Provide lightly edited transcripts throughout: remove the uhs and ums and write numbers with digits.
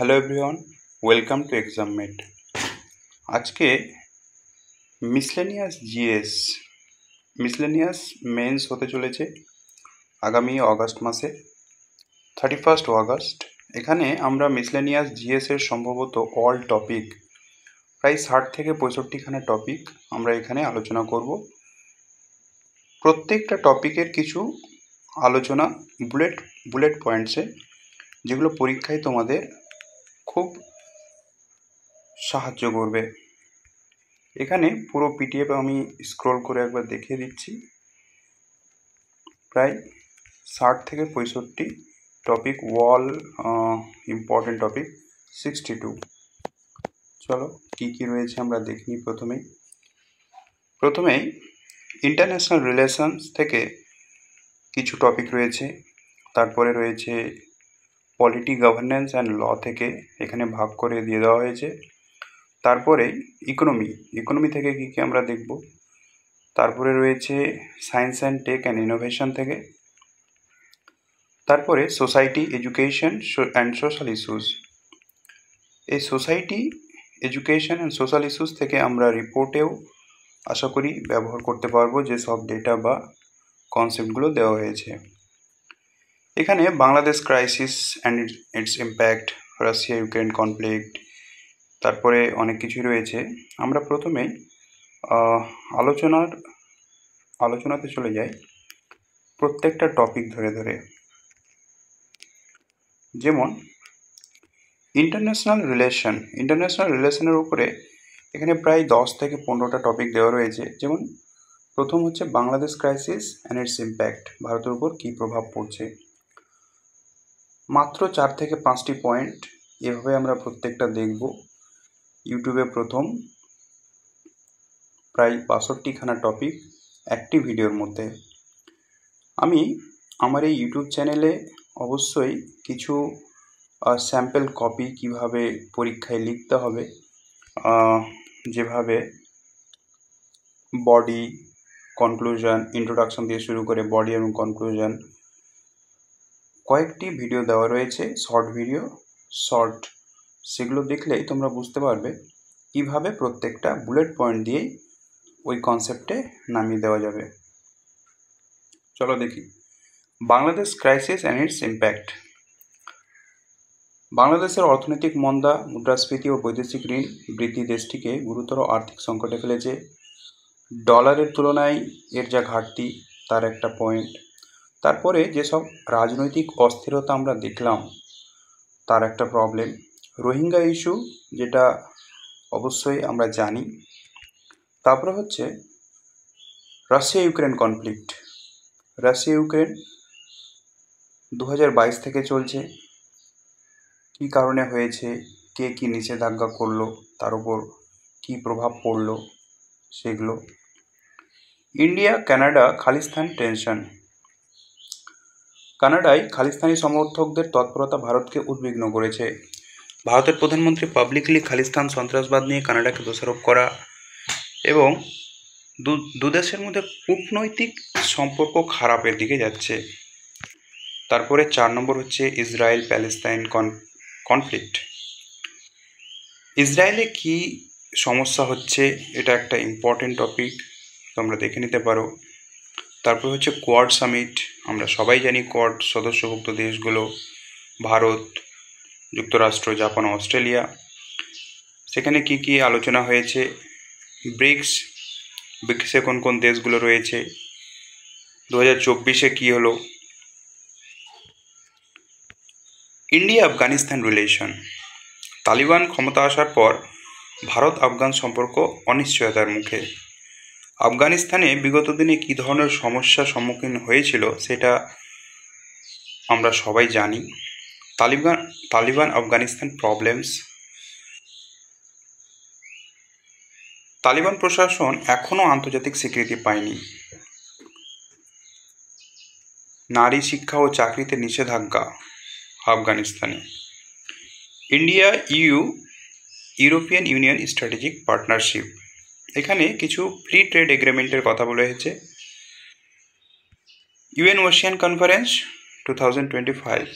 Hello everyone, welcome to Exammate. আজকে miscellaneous men's হতে চলেছে আগামী অগাস্ট মাসে 31 অগাস্ট। এখানে আমরা মিসলেনিয়াস জিএসের সম্ভবত অল টপিক প্রায় 60 থেকে 65খানা টপিক আমরা এখানে আলোচনা করব। প্রত্যেকটা টপিকের কিছু আলোচনা বুলেট পয়েন্টসে, যেগুলো পরীক্ষায় তোমাদের খুব সাহায্য করবে। এখানে পুরো পিডিএফ আমি স্ক্রল করে একবার দেখিয়ে দিচ্ছি। প্রায় 60 থেকে 65 টপিক, ওয়াল ইম্পর্টেন্ট টপিক 62। চলো কি কি রয়েছে আমরা দেখে নিই। প্রথমেই ইন্টারন্যাশনাল রিলেশনস থেকে কিছু টপিক রয়েছে। তারপরে রয়েছে পলিটি, গভর্নেন্স অ্যান্ড ল থেকে এখানে ভাগ করে দিয়ে দেওয়া হয়েছে। তারপরে ইকোনমি থেকে কী কী আমরা দেখব। তারপরে রয়েছে science and tech and innovation থেকে। তারপরে society, education and social issues. এই society, education and social issues থেকে আমরা রিপোর্টেও আশা করি ব্যবহার করতে পারবো, যে সব ডেটা বা কনসেপ্টগুলো দেওয়া হয়েছে। এখানে Bangladesh crisis and it's impact, Russia Ukraine conflict, তারপরে অনেক কিছুই রয়েছে। আমরা প্রথমেই আলোচনাতে চলে যাই প্রত্যেকটা টপিক ধরে ধরে। যেমন ইন্টারন্যাশনাল রিলেশনের উপরে এখানে প্রায় 10 থেকে 15টা টপিক দেওয়া রয়েছে। যেমন প্রথম হচ্ছে Bangladesh crisis and it's impact, ভারতের উপর কী প্রভাব পড়ছে। মাত্র 4 থেকে 5টি পয়েন্ট, এভাবে আমরা প্রত্যেকটা দেখব। ইউটিউবে প্রথম প্রায় 62খানা টপিক একটি ভিডিওর মধ্যে। আমি আমার এই ইউটিউব চ্যানেলে অবশ্যই কিছু স্যাম্পল কপি কিভাবে পরীক্ষায় লিখতে হবে, যেভাবে বডি, কনক্লুশন, ইন্ট্রোডাকশন দিয়ে শুরু করে বডি এবং কনক্লুশন, কয়েকটি ভিডিও দেওয়া রয়েছে, শর্ট। সেগুলো দেখলেই তোমরা বুঝতে পারবে কিভাবে প্রত্যেকটা বুলেট পয়েন্ট দিয়েই ওই কনসেপ্টে নামিয়ে দেওয়া যাবে। চলো দেখি Bangladesh crisis and it's impact. বাংলাদেশের অর্থনৈতিক মন্দা, মুদ্রাস্ফীতি ও বৈদেশিক ঋণ বৃদ্ধি দেশটিকে গুরুতর আর্থিক সংকটে ফেলেছে। ডলারের তুলনায় এর যা ঘাটতি, তার একটা পয়েন্ট। তারপরে যেসব রাজনৈতিক অস্থিরতা আমরা দেখলাম, তার একটা প্রবলেম। রোহিঙ্গা ইস্যু, যেটা অবশ্যই আমরা জানি। তারপরে হচ্ছে Russia Ukraine conflict. Russia Ukraine 2022 থেকে চলছে। কী কারণে হয়েছে, কে কী নিষেধাজ্ঞা করলো, তার উপর কী প্রভাব পড়লো, সেগুলো। India Canada Khalistan tension. কানাডায় খালিস্তানি সমর্থকদের তৎপরতা ভারতকে উদ্বিগ্ন করেছে। ভারতের প্রধানমন্ত্রী পাবলিকলি খালিস্তান সন্ত্রাসবাদ নিয়ে কানাডাকে দোষারোপ করা এবং দুদেশের মধ্যে কূটনৈতিক সম্পর্ক খারাপের দিকে যাচ্ছে। তারপরে 4 নম্বর হচ্ছে ইসরায়েল প্যালেস্তাইন কনফ্লিক্ট। ইসরায়েলে কি সমস্যা হচ্ছে, এটা একটা ইম্পর্টেন্ট টপিক, তোমরা দেখে নিতে পারো। তারপর হচ্ছে কোয়াড সামিট। আমরা সবাই জানি কোয়াড সদস্যভুক্ত দেশগুলো ভারত, যুক্তরাষ্ট্র, জাপান, অস্ট্রেলিয়া। সেখানে কি কি আলোচনা হয়েছে। ব্রিক্সে কোন কোন দেশগুলো রয়েছে, 2024-এ কী হলো। India Afghanistan relation. তালিবান ক্ষমতা আসার পর ভারত আফগান সম্পর্ক অনিশ্চয়তার মুখে। আফগানিস্তানে বিগত দিনে কী ধরনের সমস্যার সম্মুখীন হয়েছিল সেটা আমরা সবাই জানি। তালিবান আফগানিস্তান প্রবলেমস। তালিবান প্রশাসন এখনও আন্তর্জাতিক স্বীকৃতি পায়নি। নারী শিক্ষা ও চাকরিতে নিষেধাজ্ঞা আফগানিস্তানে। India European union strategic partnership. এখানে কিছু ফ্রি ট্রেড এগ্রিমেন্টের কথা বলা হয়েছে। ইউএন ওশেনিয়া কনফারেন্স 2025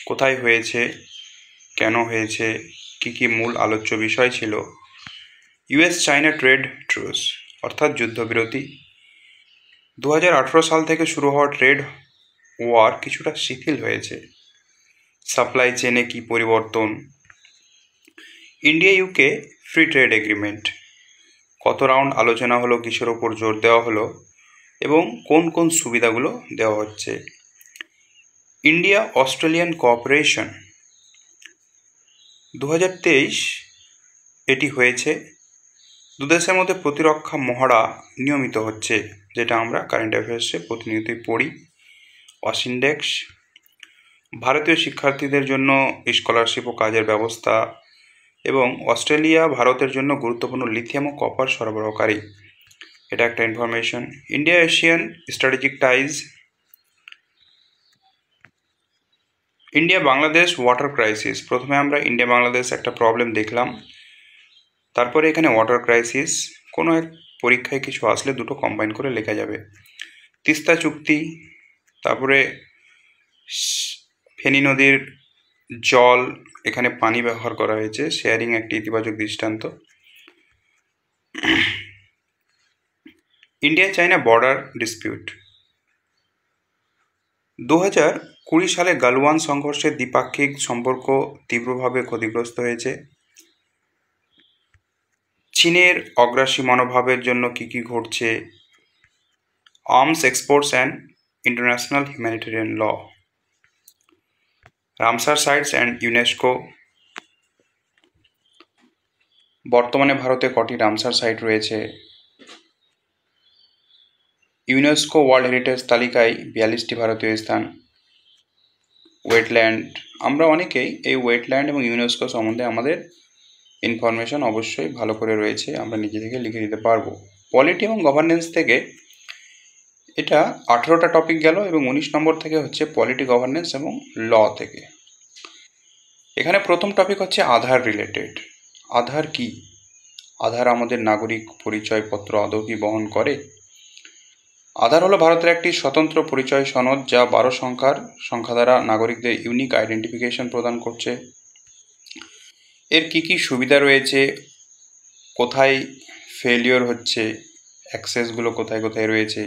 কোথায় হয়েছে, কেন হয়েছে, কি কি মূল আলোচ্য বিষয় ছিল, ইউএস চায়না ট্রেড ট্রুস অর্থাৎ যুদ্ধবিরতি, 2018 সাল থেকে শুরু হওয়া ট্রেড ওয়ার কিছুটা শিথিল হয়েছে, সাপ্লাই চেনে কি পরিবর্তন, India UK free trade agreement, কত রাউন্ড আলোচনা হলো, কিসের ওপর জোর দেওয়া হলো এবং কোন কোন সুবিধাগুলো দেওয়া হচ্ছে, ইন্ডিয়া অস্ট্রেলিয়ান কোঅপারেশন 2023 এটি হয়েছে, দুদেশের মধ্যে প্রতিরক্ষা মহড়া নিয়মিত হচ্ছে, যেটা আমরা কারেন্ট অ্যাফেয়ার্সে প্রতিনিয়তই পড়ি, ওয়াসিনডেক্স, ভারতীয় শিক্ষার্থীদের জন্য স্কলারশিপ ও কাজের ব্যবস্থা, এবং অস্ট্রেলিয়া ভারতের জন্য গুরুত্বপূর্ণ লিথিয়াম ও কপার সরবরাহকারী, এটা একটা information, India Asian strategic ties, India Bangladesh water crisis, প্রথমে আমরা ইন্ডিয়া বাংলাদেশ একটা প্রবলেম দেখলাম, তারপরে এখানে ওয়াটার ক্রাইসিস, কোনো এক পরীক্ষায় কিছু আসলে দুটো কম্বাইন করে লেখা যাবে, তিস্তা চুক্তি, তারপরে ফেনী নদীর জল, এখানে পানি ব্যবহার করা হয়েছে, শেয়ারিং একটি ইতিবাচক দৃষ্টান্ত, ইন্ডিয়া চায়না বর্ডার ডিসপিউট, 2020 সালে গালওয়ান সংঘর্ষে দ্বিপাক্ষিক সম্পর্ক তীব্রভাবে ক্ষতিগ্রস্ত হয়েছে, চীনের অগ্রাসী মনোভাবের জন্য কি কি ঘটছে, arms exports and international humanitarian law, Ramsar sites and UNESCO, বর্তমানে ভারতে কটি রামসার সাইট রয়েছে, ইউনেস্কো ওয়ার্ল্ড হেরিটেজ তালিকায় 42টি ভারতীয় স্থান, ওয়েটল্যান্ড, আমরা অনেকেই এই ওয়েটল্যান্ড এবং ইউনেস্কো সম্বন্ধে আমাদের ইনফরমেশন অবশ্যই ভালো করে রয়েছে, আমরা নিজে থেকে লিখে দিতে পারবো, পলিটি এবং গভর্নেন্স থেকে এটা 18টা টপিক গেল এবং 19 নম্বর থেকে হচ্ছে পলিটি, গভর্নেন্স এবং ল থেকে। এখানে প্রথম টপিক হচ্ছে আধার রিলেটেড। আধার কি? আধার আমাদের নাগরিক পরিচয়পত্র আদৌ কি বহন করে? আধার হলো ভারতের একটি স্বতন্ত্র পরিচয় সনদ যা 12 সংখ্যা দ্বারা নাগরিকদের ইউনিক আইডেন্টিফিকেশন প্রদান করছে। এর কি কি সুবিধা রয়েছে, কোথায় ফেলিওর হচ্ছে, অ্যাক্সেসগুলো কোথায় কোথায় রয়েছে।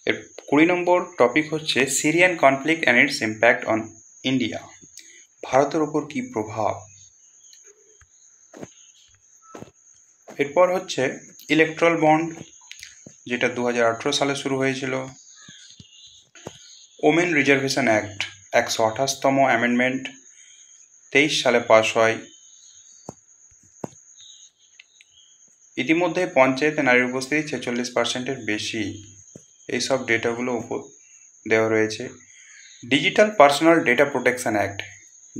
এর 20 নম্বর টপিক হচ্ছে Syrian conflict and it's impact on India, ভারতের ওপর কি প্রভাব। এরপর হচ্ছে ইলেকট্রাল বন্ড, যেটা 2018 সালে শুরু হয়েছিল। ওমেন রিজার্ভেশন অ্যাক্ট 128তম অ্যামেন্ডমেন্ট 23 সালে পাশ হয়। ইতিমধ্যে পঞ্চায়েতে নারীর উপস্থিতি 46%-এর বেশি। এইসব ডেটাগুলো উপর দেওয়া রয়েছে। Digital personal data protection act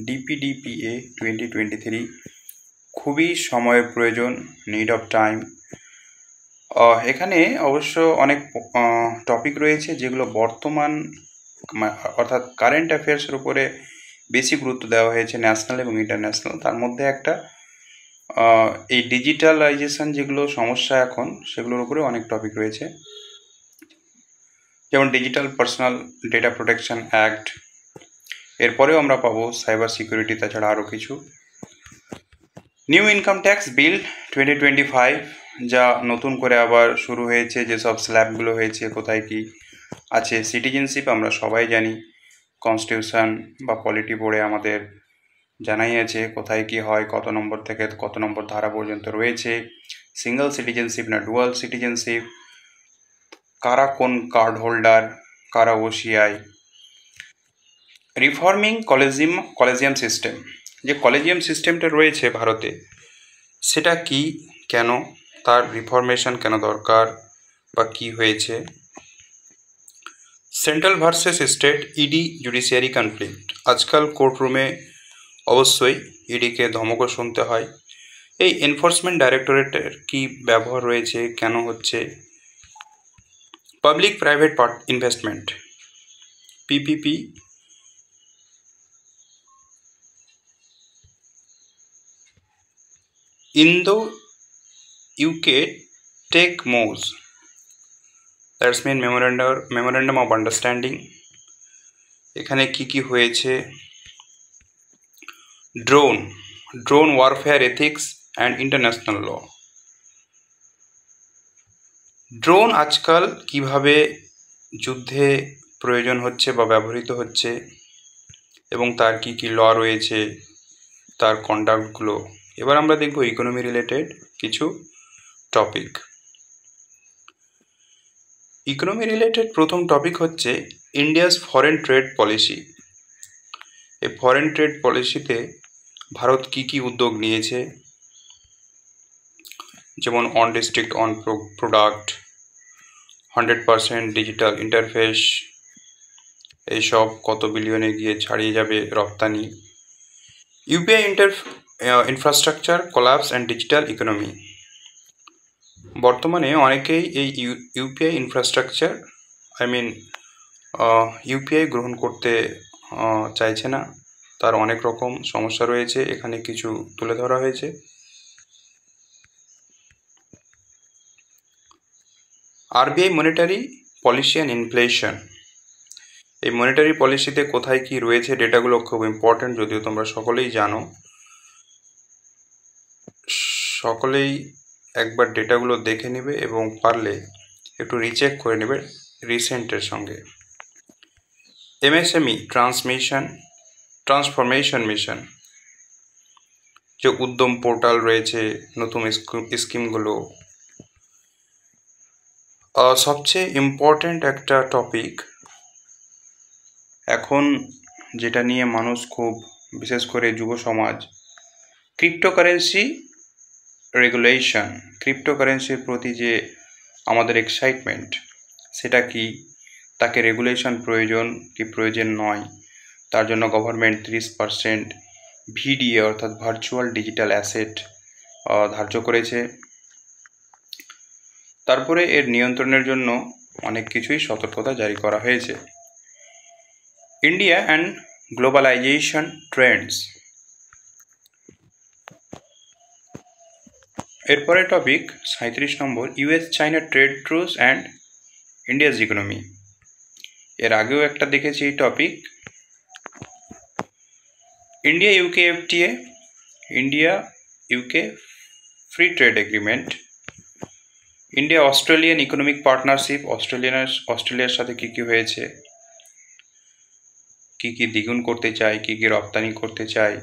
DPDPA 2023 খুবই সময়ের প্রয়োজন, নিড অফ টাইম। এখানে অবশ্য অনেক টপিক রয়েছে যেগুলো বর্তমান অর্থাৎ কারেন্ট অ্যাফেয়ার্সের উপরে বেশি গুরুত্ব দেওয়া হয়েছে, ন্যাশনাল এবং ইন্টারন্যাশনাল। তার মধ্যে একটা এই ডিজিটালাইজেশন যেগুলো সমস্যা এখন, সেগুলোর উপরে অনেক টপিক রয়েছে, যেমন digital personal data protection act. এরপরেও আমরা পাবো সাইবার সিকিউরিটি, তাছাড়া আরও কিছু। নিউ ইনকাম ট্যাক্স বিল 2025, যা নতুন করে আবার শুরু হয়েছে, যেসব স্ল্যাবগুলো হয়েছে, কোথায় কি আছে। সিটিজেনশিপ আমরা সবাই জানি, কনস্টিটিউশন বা পলিটি বোর্ডে আমাদের জানাই আছে কোথায় কি হয়, কত নম্বর থেকে কত নম্বর ধারা পর্যন্ত রয়েছে। সিঙ্গেল সিটিজেনশিপ না ডুয়াল সিটিজেনশিপ, কারা কোন কার্ড হোল্ডার, কারা ওসিআই। রিফর্মিং কলেজিয়াম সিস্টেম, যে কলেজিয়াম সিস্টেমটা রয়েছে ভারতে, সেটা কি, কেন, তার রিফরমেশন কেন দরকার বা কি হয়েছে। Central versus state ED judiciary conflict, আজকাল কোর্টরুমে অবশ্যই ইডিকে ধমকও শুনতে হয়। এই এনফোর্সমেন্ট ডাইরেক্টরেটের কি ব্যবহার রয়েছে, কেন হচ্ছে। Public private investment PPP, Indo-UK Tech Moves, that's mean memorandum of understanding. এখানে কি কি হয়েছে, drone warfare ethics and international law. Drone আজকাল কিভাবে যুদ্ধে প্রয়োজন হচ্ছে বা ব্যবহৃত হচ্ছে এবং তার কি কি ল রয়েছে, তার কন্ডাক্টগুলো। এবার আমরা দেখব ইকোনমি রিলেটেড কিছু টপিক। ইকোনমি রিলেটেড প্রথম টপিক হচ্ছে ইন্ডিয়াস ফরেন ট্রেড পলিসি। এই ফরেন ট্রেড পলিসিতে ভারত কি কি উদ্যোগ নিয়েছে, যেমন on district on product, 100% digital interface, এইসব কত বিলিয়নে গিয়ে ছাড়িয়ে যাবে রপ্তানি। UPI infrastructure collapse and digital economy. বর্তমানে অনেকেই এই ইউপিআই ইনফ্রাস্ট্রাকচার ইউপিআই গ্রহণ করতে চাইছে না। তার অনেক রকম সমস্যা রয়েছে, এখানে কিছু তুলে ধরা হয়েছে। RBI monetary policy and inflation. এই মনিটারি পলিসিতে কোথায় কি রয়েছে ডেটাগুলো খুব ইম্পর্ট্যান্ট, যদিও তোমরা সকলেই জানো। সকলেই একবার ডেটাগুলো দেখে নেবে এবং পারলে একটু রিচেক করে নেবে রিসেন্টের সঙ্গে। এমএসএমই ট্রান্সফরমেশন মিশন, যে উদ্যম পোর্টাল রয়েছে, নতুন স্কিমগুলো। সবচেয়ে ইম্পর্ট্যান্ট একটা টপিক এখন, যেটা নিয়ে মানুষ খুব, বিশেষ করে যুব সমাজ, ক্রিপ্টোকারেন্সি রেগুলেশন। ক্রিপ্টোকারেন্সির প্রতি যে আমাদের এক্সাইটমেন্ট, সেটা কি, তাকে রেগুলেশন প্রয়োজন কি প্রয়োজন নয়, তার জন্য গভর্নমেন্ট 30% ভিডিএ অর্থাৎ ভার্চুয়াল ডিজিটাল অ্যাসেট ধার্য করেছে। তারপরে এর নিয়ন্ত্রণের জন্য অনেক কিছুই সতর্কতা জারি করা হয়েছে। India and globalisation trends. এরপরে টপিক 37 নম্বর, US China trade truce and India's economy. এর আগেও একটা দেখেছি এই টপিক। India UK FTA, India UK free trade agreement, India Australian economic partnership. অস্ট্রেলিয়ার সাথে কি কি হয়েছে, কি কি দ্বিগুণ করতে চায়, কি কি রপ্তানি করতে চায়।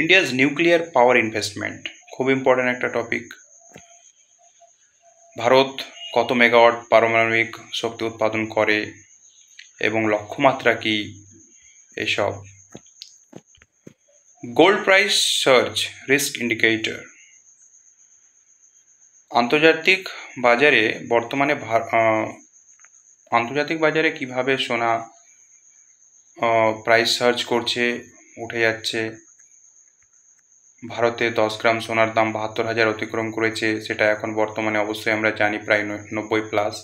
ইন্ডিয়াস নিউক্লিয়ার পাওয়ার ইনভেস্টমেন্ট, খুব ইম্পর্ট্যান্ট একটা টপিক। ভারত কত মেগাওয়াট পারমাণবিক শক্তি উৎপাদন করে এবং লক্ষ্যমাত্রা কি, এসব। Gold price search risk indicator. আন্তর্জাতিক বাজারে কিভাবে সোনা প্রাইস সার্চ করছে, উঠে যাচ্ছে। ভারতে 10 গ্রাম সোনার দাম 72,000 অতিক্রম করেছে, সেটা এখন বর্তমানে অবশ্যই আমরা জানি প্রায় 90+।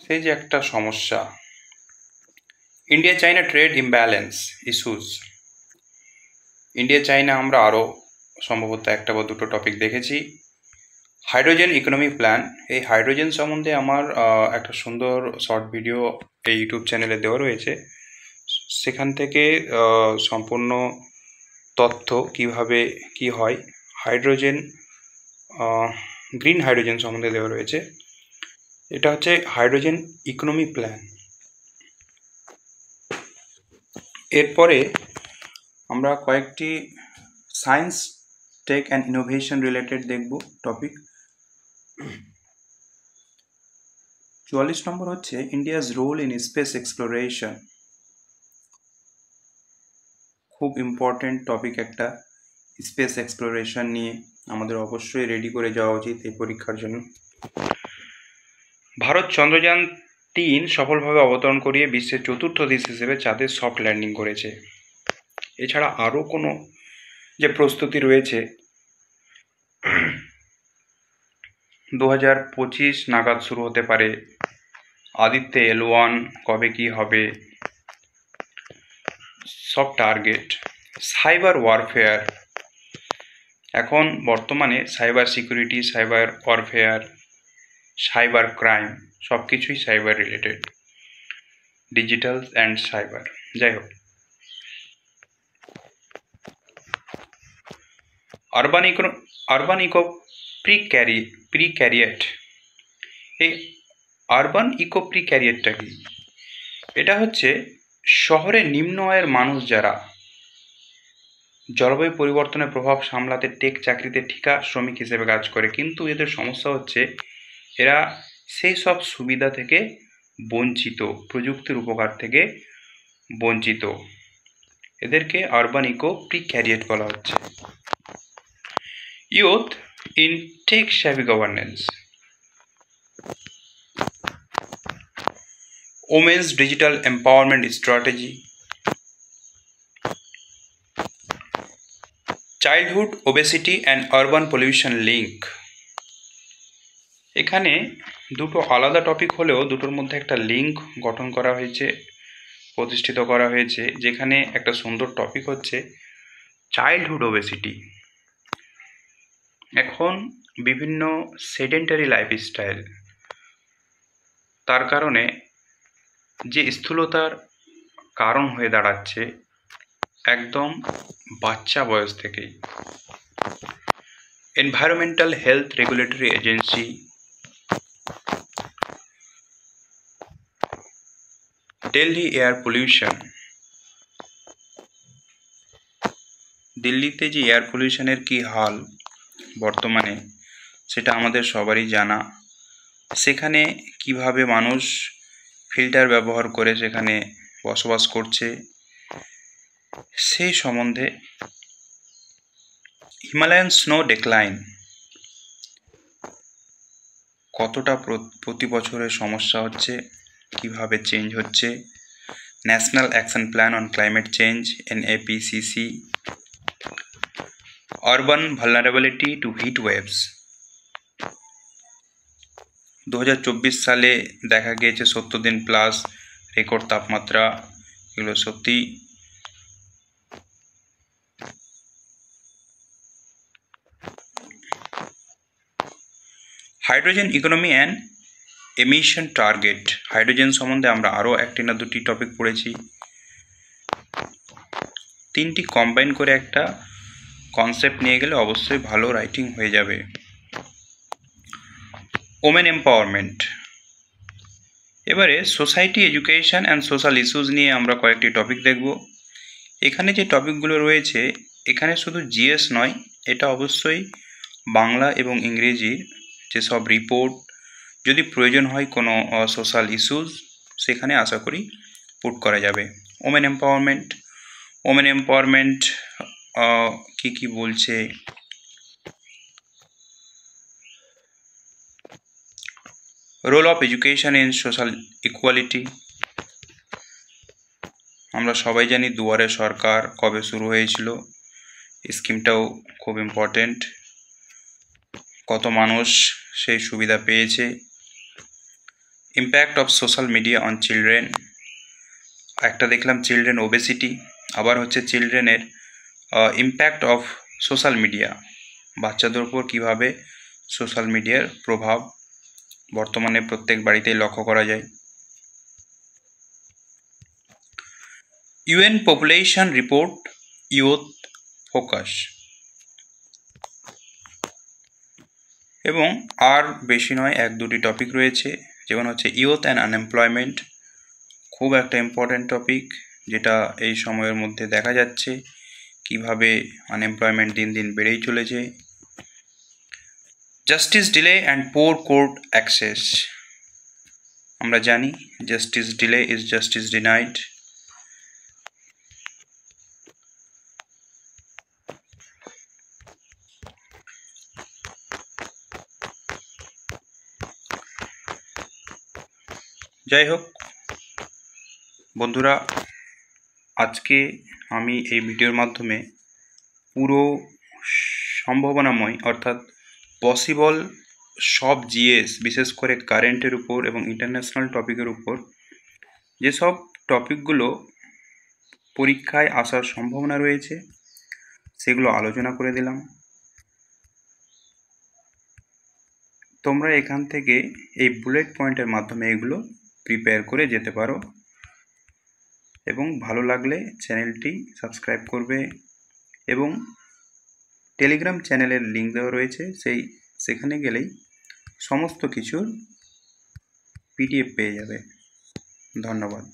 সেই যে একটা সমস্যা। ইন্ডিয়া চাইনা ট্রেড ইমব্যালেন্স ইস্যুস। ইন্ডিয়া চাইনা আমরা আরও সম্ভবত একটা বা দুটো টপিক দেখেছি। Hydrogen economy plan. এই হাইড্রোজেন সম্বন্ধে আমার একটা সুন্দর শর্ট ভিডিও এই ইউটিউব চ্যানেলে দেওয়া রয়েছে, সেখান থেকে সম্পূর্ণ তথ্য কিভাবে কি হয়, হাইড্রোজেন, গ্রিন হাইড্রোজেন সম্বন্ধে দেওয়া রয়েছে। এটা হচ্ছে হাইড্রোজেন ইকোনমি প্ল্যান। এরপরে আমরা কয়েকটি science, tech and innovation related দেখব টপিক। 44 নম্বর হচ্ছে India's role in space exploration. খুব ইম্পর্টেন্ট টপিক একটা, স্পেস এক্সপ্লোরেশন নিয়ে আমাদের অবশ্যই রেডি করে যাওয়া উচিত এই পরীক্ষার জন্য। ভারত চন্দ্রযান 3 সফলভাবে অবতরণ করিয়ে বিশ্বের 4র্থ দেশ হিসেবে চাঁদে সফট ল্যান্ডিং করেছে। এছাড়া আরও কোনো যে প্রস্তুতি রয়েছে, 2025 নাগাদ শুরু হতে পারে। আদিত্য L1 কবে কি হবে, সব টার্গেট। সাইবার ওয়ারফেয়ার, এখন বর্তমানে cyber security, cyber warfare, cyber crime সব কিছুই cyber related, digital and cyber. যাই হোক, আরবান ইকো প্রিক্যারিয়েট। এই আরবান ইকো প্রিক্যারিয়েটটা কি? এটা হচ্ছে শহরে নিম্ন আয়ের মানুষ যারা জলবায়ু পরিবর্তনের প্রভাব সামলাতে টেক চাকরিতে ঠিকা শ্রমিক হিসেবে কাজ করে, কিন্তু এদের সমস্যা হচ্ছে এরা সেই সব সুবিধা থেকে বঞ্চিত, প্রযুক্তির উপকার থেকে বঞ্চিত। এদেরকে আরবান ইকো প্রিক্যারিয়েট বলা হচ্ছে। Youth in tech savvy governance, women's digital empowerment strategy, childhood obesity and urban pollution link. এখানে দুটো আলাদা টপিক হলেও দুটোর মধ্যে একটা লিঙ্ক গঠন করা হয়েছে, প্রতিষ্ঠিত করা হয়েছে, যেখানে একটা সুন্দর টপিক হচ্ছে চাইল্ডহুড ওবেসিটি। এখন বিভিন্ন সেডেন্টারি লাইফস্টাইল, তার কারণে যে স্থূলতার কারণ হয়ে দাঁড়াচ্ছে একদম বাচ্চা বয়স থেকেই। Environmental health regulatory agency, Delhi air pollution. দিল্লিতে যে এয়ার পলিউশনের কী হাল বর্তমানে সেটা আমাদের সবারই জানা। সেখানে কিভাবে মানুষ ফিল্টার ব্যবহার করে সেখানে বসবাস করছে সেই সম্বন্ধে। হিমালয়ান স্নো ডিক্লাইন, কতটা প্রতি বছরের সমস্যা হচ্ছে, কিভাবে চেঞ্জ হচ্ছে। National action plan on climate change NAPCC, urban vulnerability to heat waves. 2024 সালে দেখা গিয়েছে 70 দিন প্লাস রেকর্ড তাপমাত্রা। এগুলো সত্যি hydrogen economy and emission target. Hydrogen সম্বন্ধে আমরা আরও একটি না দুটি টপিক পড়েছি, তিনটি কম্বাইন করে একটা কনসেপ্ট নিয়ে গেলে অবশ্যই ভালো রাইটিং হয়ে যাবে। Women empowerment. এবারে society, education and social issues নিয়ে আমরা কয়েকটি টপিক দেখব। এখানে যে টপিকগুলো রয়েছে এখানে শুধু জিএস নয়, এটা অবশ্যই বাংলা এবং ইংরেজির যেসব রিপোর্ট, যদি প্রয়োজন হয় কোনো সোশ্যাল ইস্যুস, সেখানে আশা করি পুট করা যাবে। ওমেন এম্পাওয়ারমেন্ট কি বলছে, role of education in social equality. আমরা সবাই জানি দুয়ারে সরকার কবে শুরু হয়েছিল, স্কিমটাও খুব ইম্পর্টেন্ট, কত মানুষ সেই সুবিধা পেয়েছে। Impact of social media on children, একটা দেখলাম চিলড্রেন ওবেসিটি, আবার হচ্ছে চিলড্রেনের ইম্প্যাক্ট অফ সোশ্যাল মিডিয়া, বাচ্চাদের উপর কীভাবে সোশ্যাল মিডিয়ার প্রভাব বর্তমানে প্রত্যেক বাড়িতেই লক্ষ্য করা যায়। UN population report, youth focus. এবং আর বেশি নয়, এক দুটি টপিক রয়েছে, যেমন হচ্ছে ইউথ অ্যান্ড আনএমপ্লয়মেন্ট, খুব একটা ইম্পর্ট্যান্ট টপিক, যেটা এই সময়ের মধ্যে দেখা যাচ্ছে কিভাবে আনএমপ্লয়মেন্ট দিন দিন বেড়েই চলেছে। Justice delay and poor court access. আমরা জানি justice delay is justice denied. যাই হোক বন্ধুরা, আজকে আমি এই ভিডিওর মাধ্যমে পুরো সম্ভাবনাময় অর্থাৎ পসিবল সব জিএস, বিশেষ করে কারেন্টের উপর এবং ইন্টারন্যাশনাল টপিকের উপর যেসব টপিকগুলো পরীক্ষায় আসার সম্ভাবনা রয়েছে সেগুলো আলোচনা করে দিলাম। তোমরা এখান থেকে এই বুলেট পয়েন্টের মাধ্যমে এগুলো প্রিপেয়ার করে যেতে পারো, এবং ভালো লাগলে চ্যানেলটি সাবস্ক্রাইব করবে এবং টেলিগ্রাম চ্যানেলের লিঙ্ক দেওয়া রয়েছে, সেখানে গেলেই সমস্ত কিছুর পিডিএফ পেয়ে যাবে। ধন্যবাদ।